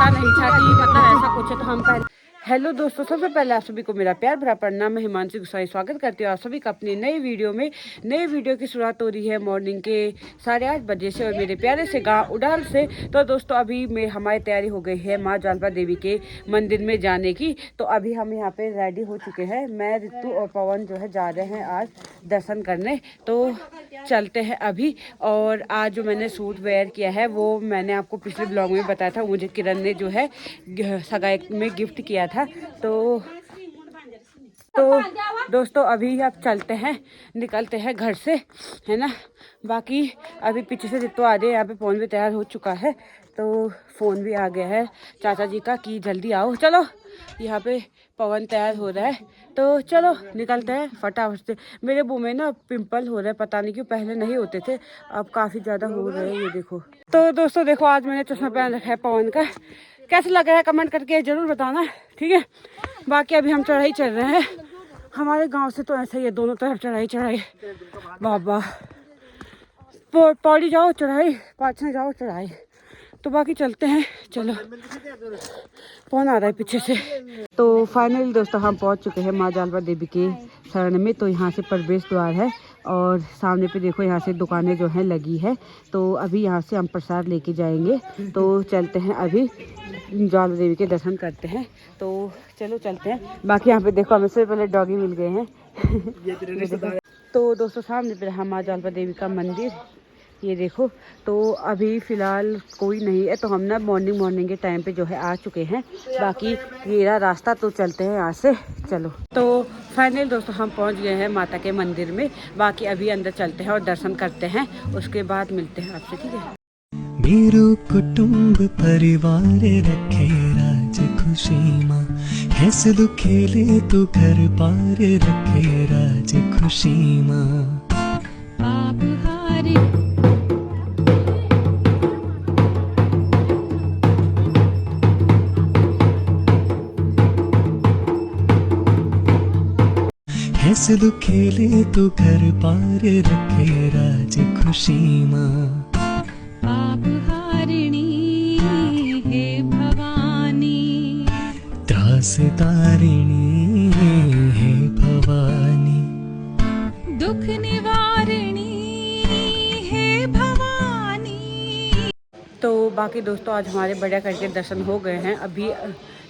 पता नहीं था कि मतलब ऐसा कुछ है, तो हम पहले। हेलो दोस्तों, सबसे पहले आप सभी को मेरा प्यार भरा प्रणाम। मैं हिमांशु गुसाई स्वागत करती हूँ आप सभी का अपनी नई वीडियो में। नई वीडियो की शुरुआत हो रही है मॉर्निंग के 8:30 बजे से और मेरे प्यारे से गांव उड़ाल से। तो दोस्तों अभी में हमारी तैयारी हो गई है माँ ज्वाला देवी के मंदिर में जाने की। तो अभी हम यहाँ पे रेडी हो चुके हैं। मैं, रितु और पवन जो है जा रहे हैं आज दर्शन करने। तो चलते हैं अभी। और आज जो मैंने सूट वेयर किया है वो मैंने आपको पिछले ब्लॉग में बताया था, मुझे किरण ने जो है सगाई में गिफ्ट किया था। तो दोस्तों अभी अब चलते हैं, निकलते हैं घर से, है ना। बाकी अभी पीछे से रितु आ रही है, यहाँ पे फ़ोन भी तैयार हो चुका है। तो फ़ोन भी आ गया है चाचा जी का कि जल्दी आओ। चलो यहाँ पे पवन तैयार हो रहा है, तो चलो निकलते हैं फटाफट से। मेरे मुँह में ना पिंपल हो रहे हैं, पता नहीं क्यों, पहले नहीं होते थे, अब काफ़ी ज़्यादा हो रहे हैं, ये देखो। तो दोस्तों देखो, आज मैंने चश्मा पहन रखा है पवन का। कैसा लग रहा है कमेंट करके ज़रूर बताना, ठीक है। बाकी अभी हम चढ़ाई चढ़ रहे हैं। हमारे गांव से तो ऐसा ही है, दोनों तरफ चढ़ाई चढ़ाई। बाबा पौड़ी जाओ चढ़ाई, पाछे जाओ चढ़ाई। तो बाकी चलते हैं, चलो। कौन आ रहा है पीछे से। तो फाइनली दोस्तों हम पहुंच चुके हैं माँ ज्वाला देवी के शरण में। तो यहाँ से प्रवेश द्वार है और सामने पे देखो यहाँ से दुकानें जो हैं लगी है। तो अभी यहाँ से हम प्रसाद लेके जाएंगे। तो चलते हैं अभी ज्वाला देवी के दर्शन करते हैं। तो चलो चलते हैं। बाकी यहाँ पे देखो हमें से पहले डॉगी मिल गए हैं। तो दोस्तों सामने पे रहा माँ ज्वाला देवी का मंदिर, ये देखो। तो अभी फ़िलहाल कोई नहीं है, तो हम ना मॉर्निंग के टाइम पे जो है आ चुके हैं। बाकी ये रहा रास्ता, तो चलते हैं यहाँ से, चलो। तो फाइनल दोस्तों हम पहुँच गए हैं माता के मंदिर में। बाकी अभी अंदर चलते हैं और दर्शन करते हैं, उसके बाद मिलते हैं आपसे, ठीक है। मेरो कुटुंब परिवार रखे राज खुशी माँ, हैस दुखेले तू घर पार रखे राज खुशी माँ। आप हारे हैस दुखेले तू घर पार रखे राज खुशी माँ। आप हारिणी हे भवानी, त्रास तारिणी हे भवानी, दुख निवारिणी हे भवानी। तो बाकी दोस्तों आज हमारे बढ़िया करके दर्शन हो गए हैं। अभी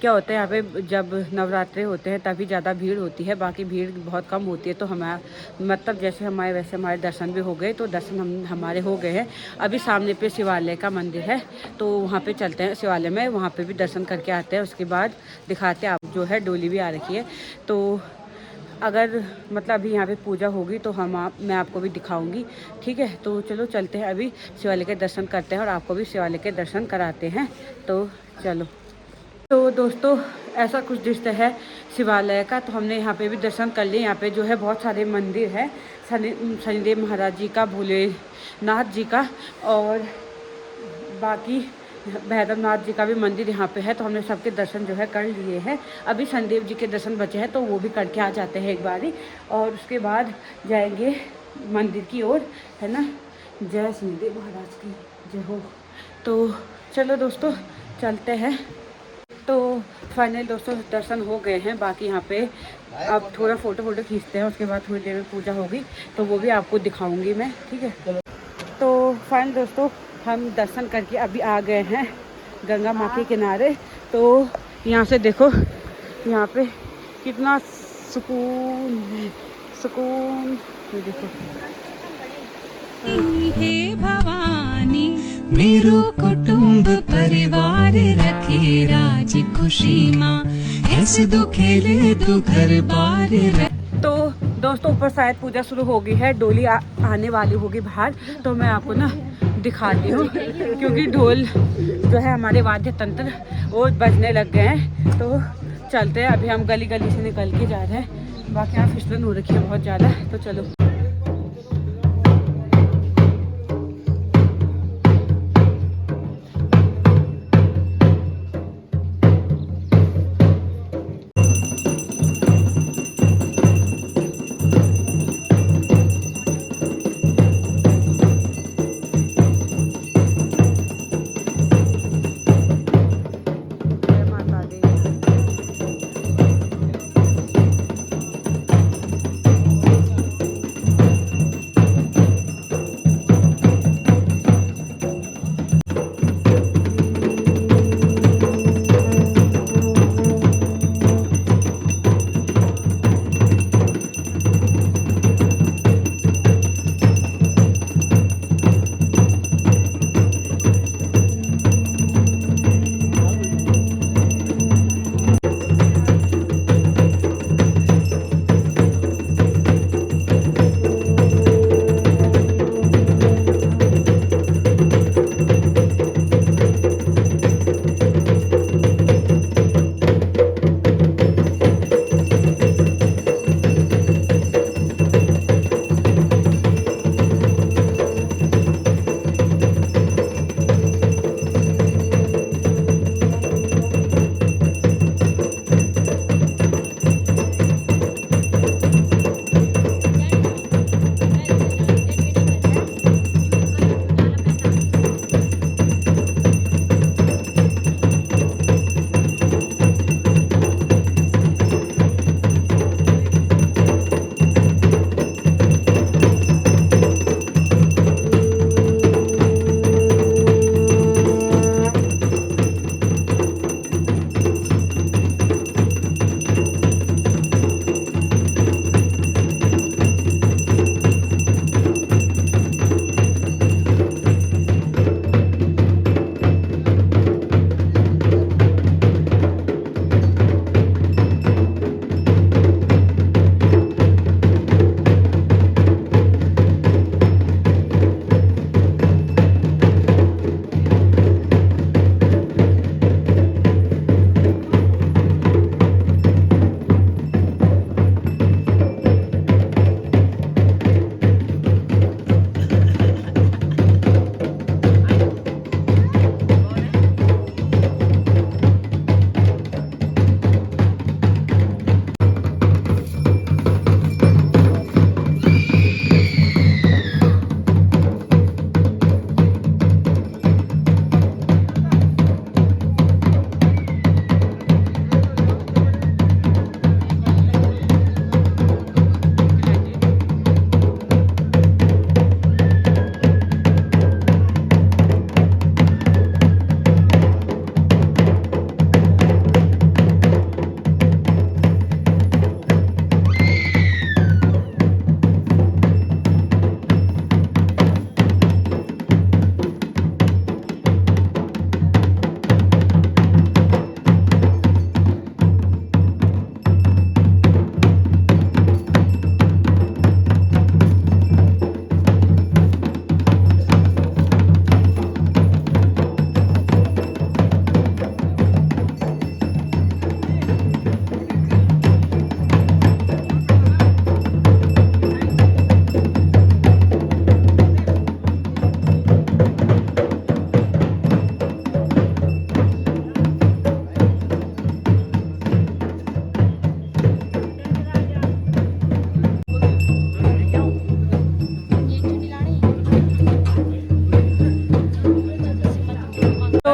क्या होता है यहाँ पे, जब नवरात्रे होते हैं तभी ज़्यादा भीड़ होती है, बाकी भीड़ बहुत कम होती है। तो हमारा मतलब जैसे हमारे वैसे हमारे दर्शन भी हो गए। तो दर्शन हमारे हो गए हैं। अभी सामने पे शिवालय का मंदिर है, तो वहाँ पे चलते हैं शिवालय में, वहाँ पे भी दर्शन करके आते हैं। उसके बाद दिखाते हैं, आप जो है डोली भी आ रखी है। तो अगर मतलब अभी यहाँ पे पूजा होगी तो मैं आपको भी दिखाऊंगी, ठीक है। तो चलो चलते हैं, अभी शिवालय के दर्शन करते हैं और आपको भी शिवालय के दर्शन कराते हैं। तो चलो। तो दोस्तों ऐसा कुछ दृश्य है शिवालय का। तो हमने यहाँ पे भी दर्शन कर लिए। यहाँ पे जो है बहुत सारे मंदिर है, शनिदेव महाराज जी का, भोलेनाथ जी का, और बाकी भैरवनाथ जी का भी मंदिर यहाँ पे है। तो हमने सबके दर्शन जो है कर लिए हैं। अभी शनिदेव जी के दर्शन बचे हैं, तो वो भी करके आ जाते हैं एक बारी, और उसके बाद जाएंगे मंदिर की ओर, है ना। जय शनिदेव महाराज की जय हो। तो चलो दोस्तों चलते हैं। तो फाइनल दोस्तों दर्शन हो गए हैं। बाकी यहाँ पे अब थोड़ा फ़ोटो खींचते हैं, उसके बाद थोड़ी देर में पूजा होगी, तो वो भी आपको दिखाऊंगी मैं, ठीक है। तो फाइनल दोस्तों हम दर्शन करके अभी आ गए हैं गंगा माँ के किनारे। तो यहाँ से देखो, यहाँ पे कितना सुकून है, सुकून, ये देखो। हे भवानी मेरो कुटुंब परिवार रखे राज खुशी माँ, ऐसे दुखेले तू घर पार। तो दोस्तों ऊपर शायद पूजा शुरू हो गई है, डोली आने वाली होगी बाहर। तो मैं आपको ना दिखाती हूँ, क्योंकि ढोल जो है हमारे वाद्य तंत्र वो बजने लग गए हैं। तो चलते हैं, अभी हम गली से निकल के जा रहे हैं। बाकी यहाँ फिसलन हो रखी है बहुत ज़्यादा, तो चलो।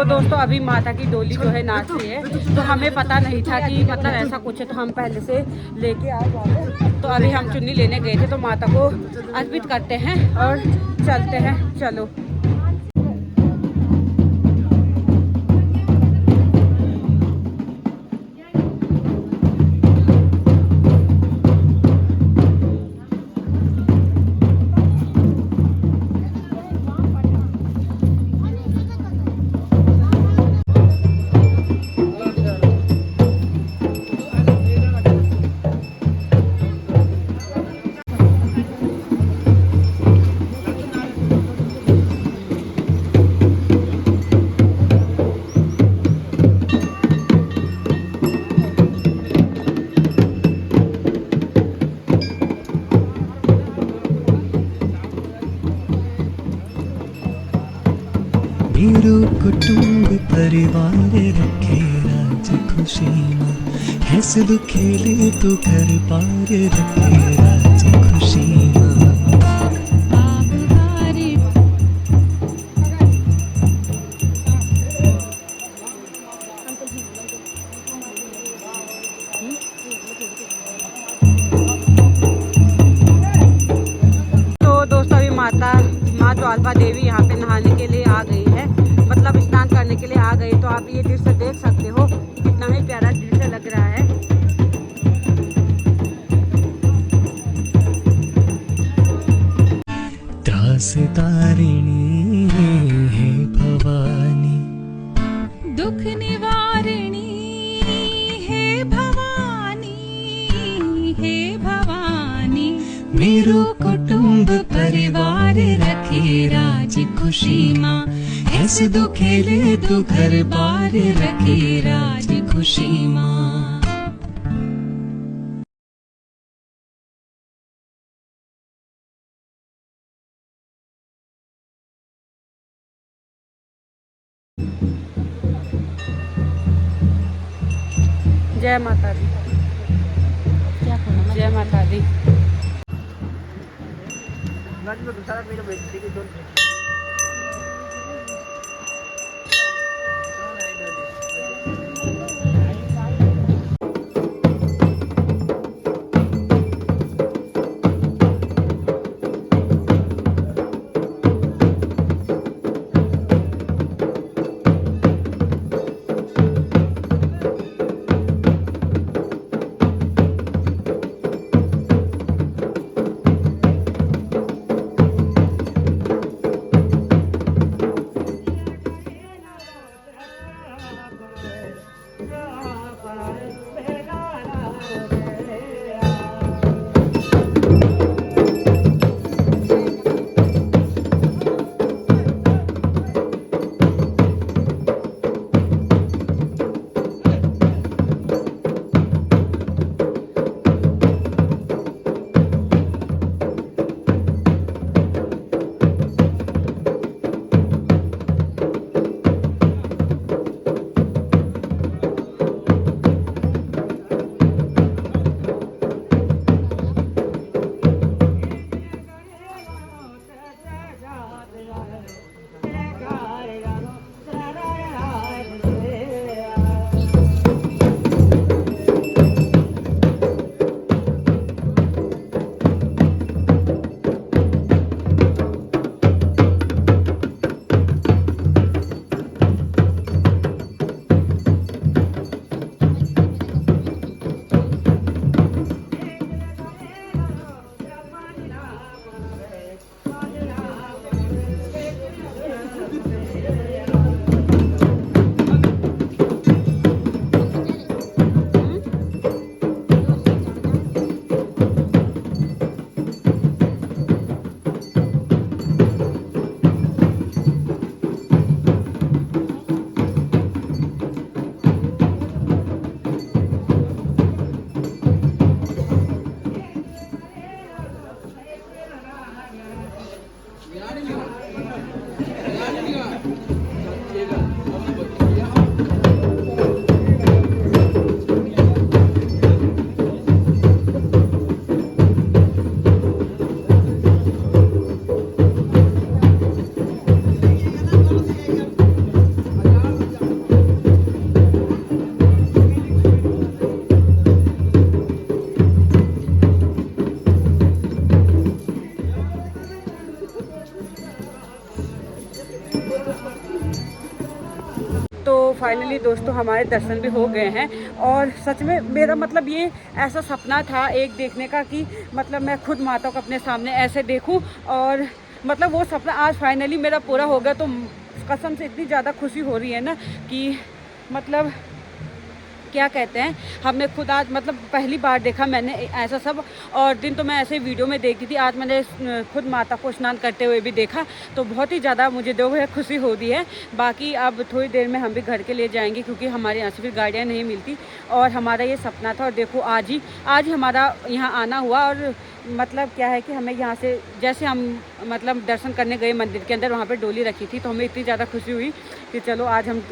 दोस्तों अभी माता की डोली जो है नाच रही है, तो हमें पता नहीं था कि मतलब ऐसा कुछ है, तो हम पहले से लेके आ जाते। तो अभी हम चुन्नी लेने गए थे, तो माता को अर्पित करते हैं और चलते हैं। चलो मेरो कुटुंब परिवार रखे राज खुशी माँ, हंस दो खेले तो घर पार रखे राज खुशी माँ। तो दोस्तों अभी माँ ज्वाल्पा देवी यहाँ पे नहाने के लिए आ गई है, मतलब स्नान करने के लिए आ गई। तो आप ये दृश्य देख सकते हो, कितना ही प्यारा दृश्य लग रहा है। त्रास तारिणी है भवानी, दुख निवारिणी है भवानी, है भवानी। मेरो कुटुंब परिवार रखे राज खुशी माँ, ऐसे दो खेले तो घर बार रखे राज खुशी माँ। जय माता दी, जय माता दी। तो फाइनली दोस्तों हमारे दर्शन भी हो गए हैं। और सच में मेरा मतलब ये ऐसा सपना था एक देखने का कि मतलब मैं खुद माता को अपने सामने ऐसे देखूं, और मतलब वो सपना आज फाइनली मेरा पूरा हो गया। तो कसम से इतनी ज़्यादा खुशी हो रही है ना कि मतलब क्या कहते हैं, हमने खुद आज मतलब पहली बार देखा मैंने ऐसा सब। और दिन तो मैं ऐसे वीडियो में देखती थी, आज मैंने खुद माता को स्नान करते हुए भी देखा, तो बहुत ही ज़्यादा मुझे जो है खुशी हो रही है। बाकी अब थोड़ी देर में हम भी घर के लिए जाएंगे, क्योंकि हमारे यहाँ से फिर गाड़ियाँ नहीं मिलती। और हमारा ये सपना था, और देखो आज ही हमारा यहाँ आना हुआ। और मतलब क्या है कि हमें यहाँ से जैसे हम मतलब दर्शन करने गए मंदिर के अंदर, वहाँ पे डोली रखी थी, तो हमें इतनी ज़्यादा खुशी हुई कि चलो आज हम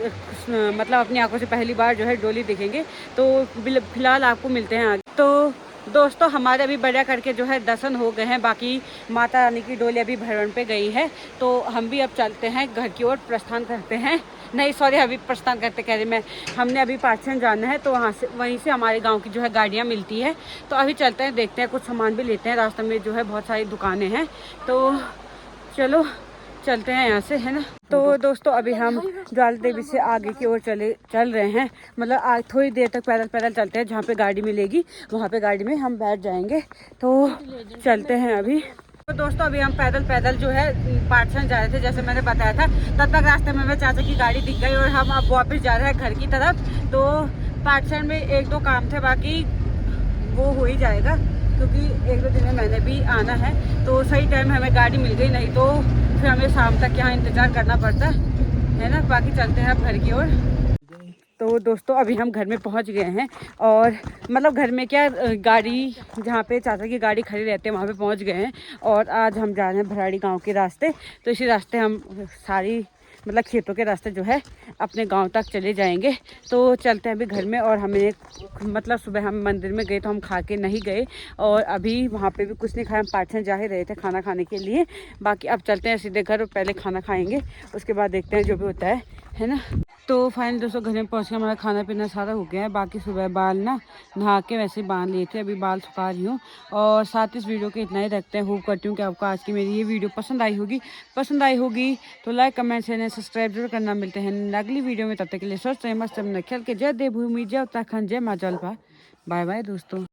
मतलब अपनी आंखों से पहली बार जो है डोली देखेंगे। तो फिलहाल आपको मिलते हैं आगे। तो दोस्तों हमारे अभी बढ़िया करके जो है दर्शन हो गए हैं। बाकी माता रानी की डोली अभी भवन पे गई है, तो हम भी अब चलते हैं घर की ओर, प्रस्थान करते हैं। नहीं सॉरी, अभी प्रस्थान करते कह रही मैं, हमने अभी पाठशाला जाना है, तो वहाँ से वहीं से हमारे गांव की जो है गाड़ियाँ मिलती है। तो अभी चलते हैं, देखते हैं, कुछ सामान भी लेते हैं। रास्ते में जो है बहुत सारी दुकानें हैं, तो चलो चलते हैं यहाँ से, है ना। तो दोस्तों अभी हम ज्वाला देवी से आगे की ओर चल रहे हैं। मतलब आज थोड़ी देर तक पैदल चलते हैं, जहाँ पे गाड़ी मिलेगी वहाँ पे गाड़ी में हम बैठ जाएंगे। तो चलते हैं अभी। तो दोस्तों अभी हम पैदल जो है पाठशाला जा रहे थे, जैसे मैंने बताया था। तब तक रास्ते में मेरे चाचा की गाड़ी दिख गई और हम अब वापस जा रहे हैं घर की तरफ। तो पाठशाला में एक दो काम थे, बाकी वो हो ही जाएगा, क्योंकि एक दो दिन में मैंने भी आना है। तो सही टाइम में हमें गाड़ी मिल गई, नहीं तो फिर हमें शाम तक यहाँ इंतज़ार करना पड़ता है ना। बाकी चलते हैं अब घर की ओर। तो दोस्तों अभी हम घर में पहुंच गए हैं, और मतलब घर में क्या, गाड़ी जहाँ पे चाचा की गाड़ी खड़ी रहती है वहाँ पे पहुंच गए हैं। और आज हम जा रहे हैं भराड़ी गांव के रास्ते। तो इसी रास्ते हम सारी मतलब खेतों के रास्ते जो है अपने गांव तक चले जाएंगे। तो चलते हैं अभी घर में। और हमें मतलब सुबह हम मंदिर में गए तो हम खा के नहीं गए, और अभी वहाँ पे भी कुछ नहीं खाया, हम पाठशाला जा ही रहे थे खाना खाने के लिए। बाकी अब चलते हैं सीधे घर, पहले खाना खाएंगे, उसके बाद देखते हैं जो भी होता है ना। तो फाइनल दोस्तों घर में पहुँच के हमारा खाना पीना सारा हो गया है। बाकी सुबह बाल ना नहा के वैसे बांध लिए थे, अभी बाल सुखा रही हूँ। और साथ इस वीडियो के इतना ही रखते हैं। होप करती हूँ कि आपको आज की मेरी ये वीडियो पसंद आई होगी तो लाइक कमेंट शेयर सब्सक्राइब जरूर करना। मिलते हैं अगली वीडियो में, तब तक के लिए स्वस्थ रहे, मस्त रहे, खेल के। जय देवभूमि, जय उत्तराखंड, जय माँ जलपा। बाय बाय दोस्तों।